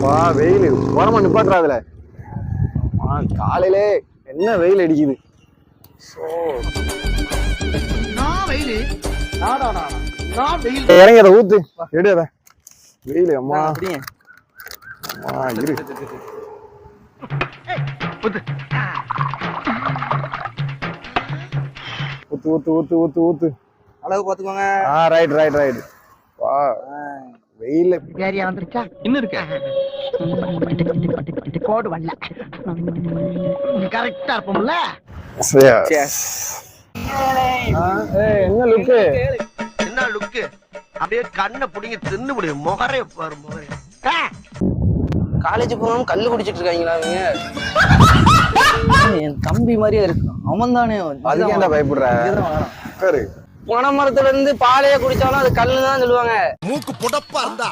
வா வெயில் ஓரமா நிப்பாட்டுறாதுல காலையிலே என்ன வெயில் அடிக்குது. இறங்கி அதை ஊத்து எடு அத வெயில். அம்மா அம்மா இரு ஊத்து ஊத்து ஊத்து ஊத்து ஊத்து அளவு பாத்துக்கோங்க. Right right right. வா வெயில் ஏரியா வந்துருச்சா? இன்னும் இருக்க கோடு வரல. கரெக்டா இருப்போம்ல. என்ன லுக்கு? என்ன லுக்கு? அப்படியே கண்ணை புடிங்க தின்னு முடியும். முகரே பாரு முகரே. காலேஜ் போகாம கல்லு குடிச்சிட்டு இருக்காங்களா அவங்க? என் தம்பி மாதிரியே இருக்கு. அவன் தானே அதுக்கு என்ன பயப்படுற? பனை மரத்துல இருந்து பாலையே குடிச்சாலும் அது கல்லுதான் சொல்லுவாங்க. மூக்கு புடப்பா இருந்தா